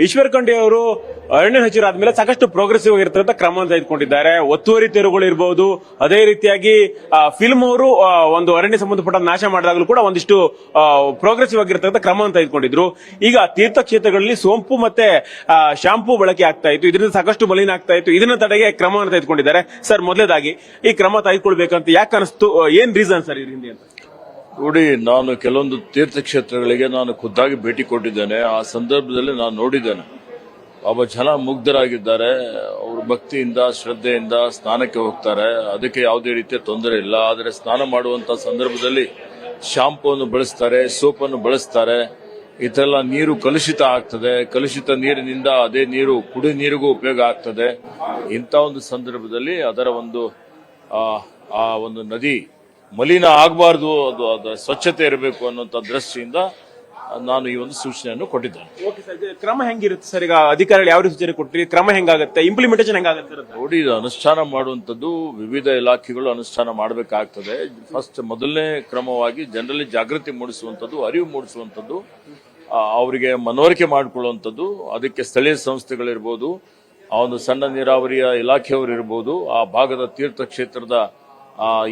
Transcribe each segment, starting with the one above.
ಈಶ್ವರ್ ಖಂಡ್ರೆ ಅವರು ಅರಣ್ಯ ಸಚಿವರಾದ್ಮೇಲೆ ಸಾಕಷ್ಟು ಪ್ರೋಗ್ರೆಸಿವ್ ಆಗಿರ್ತಕ್ಕಂಥ ಕ್ರಮವನ್ನು ತೆಗೆದುಕೊಂಡಿದ್ದಾರೆ. ಒತ್ತುವರಿ ತೆರವುಗಳು ಇರಬಹುದು, ಅದೇ ರೀತಿಯಾಗಿ ಫಿಲ್ಮ್ ಅವರು ಒಂದು ಅರಣ್ಯ ಸಂಬಂಧಪಟ್ಟ ನಾಶ ಮಾಡಿದಾಗಲೂ ಕೂಡ ಒಂದಿಷ್ಟು ಪ್ರೋಗ್ರೆಸಿವ್ ಆಗಿರ್ತಕ್ಕಂಥ ಕ್ರಮವನ್ನು ತೆಗೆದುಕೊಂಡಿದ್ರು. ಈಗ ತೀರ್ಥಕ್ಷೇತ್ರಗಳಲ್ಲಿ ಸೋಂಪು ಮತ್ತೆ ಶಾಂಪೂ ಬಳಕೆ ಆಗ್ತಾ ಇತ್ತು, ಇದರಿಂದ ಸಾಕಷ್ಟು ಮಲಿನ ಆಗ್ತಾ ಇತ್ತು. ಇದನ್ನ ತಡೆಗೆ ಕ್ರಮವನ್ನು ತೆಗೆದುಕೊಂಡಿದ್ದಾರೆ. ಸರ್, ಮೊದಲೇದಾಗಿ ಈ ಕ್ರಮ ತೆಗೆದುಕೊಳ್ಬೇಕಂತ ಯಾಕೆ ಅನಿಸ್ತು, ಏನ್ ರೀಸನ್ ಸರ್ ಇದ್ರ ಹಿಂದೆ ಅಂತ? ನೋಡಿ, ನಾನು ಕೆಲವೊಂದು ತೀರ್ಥಕ್ಷೇತ್ರಗಳಿಗೆ ನಾನು ಖುದ್ದಾಗಿ ಭೇಟಿ ಕೊಟ್ಟಿದ್ದೇನೆ. ಆ ಸಂದರ್ಭದಲ್ಲಿ ನಾನು ನೋಡಿದ್ದೇನೆ, ಒಬ್ಬ ಜನ ಮುಗ್ಧರಾಗಿದ್ದಾರೆ. ಅವರು ಭಕ್ತಿಯಿಂದ ಶ್ರದ್ಧೆಯಿಂದ ಸ್ನಾನಕ್ಕೆ ಹೋಗ್ತಾರೆ, ಅದಕ್ಕೆ ಯಾವುದೇ ರೀತಿಯ ತೊಂದರೆ ಇಲ್ಲ. ಆದರೆ ಸ್ನಾನ ಮಾಡುವಂತಹ ಸಂದರ್ಭದಲ್ಲಿ ಶಾಂಪೂವನ್ನು ಬಳಸ್ತಾರೆ, ಸೋಪನ್ನು ಬಳಸ್ತಾರೆ. ಇದೆಲ್ಲ ನೀರು ಕಲುಷಿತ ಆಗ್ತದೆ. ಕಲುಷಿತ ನೀರಿನಿಂದ ಅದೇ ನೀರು ಕುಡಿ ನೀರಿಗೂ ಉಪಯೋಗ ಆಗ್ತದೆ. ಇಂಥ ಒಂದು ಸಂದರ್ಭದಲ್ಲಿ ಅದರ ಒಂದು ನದಿ ಮಲಿನ ಆಗಬಾರ್ದು, ಅದು ಸ್ವಚ್ಛತೆ ಇರಬೇಕು ಅನ್ನುವಂಥ ದೃಷ್ಟಿಯಿಂದ ನಾನು ಈ ಒಂದು ಸೂಚನೆಯನ್ನು ಕೊಟ್ಟಿದ್ದೇನೆ. ಕ್ರಮ ಹೆಂಗಿರುತ್ತೆ ಸರ್? ಈಗ ಅಧಿಕಾರಿಗಳು ಯಾವ ರೀತಿ ಸೂಚನೆ ಕೊಟ್ಟರೆ ಕ್ರಮ ಹೆಂಗಾಗುತ್ತೆ, ಇಂಪ್ಲಿಮೆಂಟೇಷನ್ ಹೆಂಗಾಗುತ್ತೆ? ನೋಡಿ, ಇದು ಅನುಷ್ಠಾನ ಮಾಡುವಂಥದ್ದು ವಿವಿಧ ಇಲಾಖೆಗಳು ಅನುಷ್ಠಾನ ಮಾಡಬೇಕಾಗ್ತದೆ. ಫಸ್ಟ್ ಮೊದಲನೇ ಕ್ರಮವಾಗಿ ಜನರಲ್ಲಿ ಜಾಗೃತಿ ಮೂಡಿಸುವಂಥದ್ದು, ಅರಿವು ಮೂಡಿಸುವಂಥದ್ದು, ಅವರಿಗೆ ಮನವರಿಕೆ ಮಾಡಿಕೊಳ್ಳುವಂಥದ್ದು. ಅದಕ್ಕೆ ಸ್ಥಳೀಯ ಸಂಸ್ಥೆಗಳಿರ್ಬೋದು, ಆ ಒಂದು ಸಣ್ಣ ನೀರಾವರಿಯ ಇಲಾಖೆಯವರು ಇರ್ಬೋದು, ಆ ಭಾಗದ ತೀರ್ಥಕ್ಷೇತ್ರದ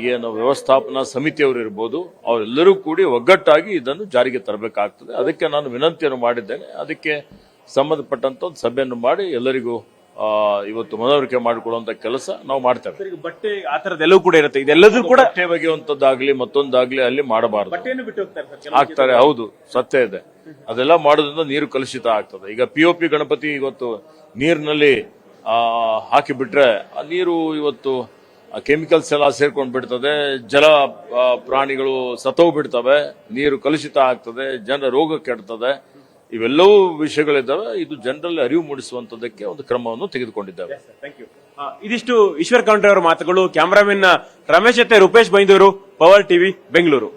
ಏನು ವ್ಯವಸ್ಥಾಪನಾ ಸಮಿತಿಯವರು ಇರ್ಬೋದು, ಅವರೆಲ್ಲರೂ ಕೂಡಿ ಒಗ್ಗಟ್ಟಾಗಿ ಇದನ್ನು ಜಾರಿಗೆ ತರಬೇಕಾಗ್ತದೆ. ಅದಕ್ಕೆ ನಾನು ವಿನಂತಿಯನ್ನು ಮಾಡಿದ್ದೇನೆ. ಅದಕ್ಕೆ ಸಂಬಂಧಪಟ್ಟಂತ ಒಂದು ಸಭೆಯನ್ನು ಮಾಡಿ ಎಲ್ಲರಿಗೂ ಇವತ್ತು ಮನವರಿಕೆ ಮಾಡಿಕೊಳ್ಳುವಂತ ಕೆಲಸ ನಾವು ಮಾಡ್ತೇವೆ. ಬಟ್ಟೆ ಆ ತರದೆಲ್ಲವೂ ಕೂಡ ಇರುತ್ತೆ, ಇದೆಲ್ಲದೂ ಕೂಡ ಬಟ್ಟೆ ಬಗೆಯುವಂತದ್ದಾಗ್ಲಿ ಮತ್ತೊಂದಾಗ್ಲಿ ಅಲ್ಲಿ ಮಾಡಬಾರದು. ಆಗ್ತಾರೆ, ಹೌದು, ಸತ್ಯ ಇದೆ. ಅದೆಲ್ಲ ಮಾಡೋದ್ರಿಂದ ನೀರು ಕಲುಷಿತ ಆಗ್ತದೆ. ಈಗ POP ಗಣಪತಿ ಇವತ್ತು ನೀರಿನಲ್ಲಿ ಹಾಕಿಬಿಟ್ರೆ ಆ ನೀರು ಇವತ್ತು ಕೆಮಿಕಲ್ಸ್ ಎಲ್ಲ ಸೇರ್ಕೊಂಡು ಬಿಡ್ತದೆ, ಜಲ ಪ್ರಾಣಿಗಳು ಸತ್ತೋಗ್ಬಿಡ್ತವೆ, ನೀರು ಕಲುಷಿತ ಆಗ್ತದೆ, ಜನರ ರೋಗ ಕೆಡ್ತದೆ. ಇವೆಲ್ಲವೂ ವಿಷಯಗಳಿದ್ದಾವೆ. ಇದು ಜನರಲ್ಲಿ ಅರಿವು ಮೂಡಿಸುವಂತದಕ್ಕೆ ಒಂದು ಕ್ರಮವನ್ನು ತೆಗೆದುಕೊಂಡಿದ್ದೇವೆ. ಇದಿಷ್ಟು ಈಶ್ವರ್ ಖಂಡ್ರೆ ಅವರ ಮಾತುಗಳು. ಕ್ಯಾಮರಾಮನ್ ರಮೇಶ್ ಜೊತೆ ರೂಪೇಶ್ ಬೈಂದೂರು, ಪವರ್ ಟಿವಿ, ಬೆಂಗಳೂರು.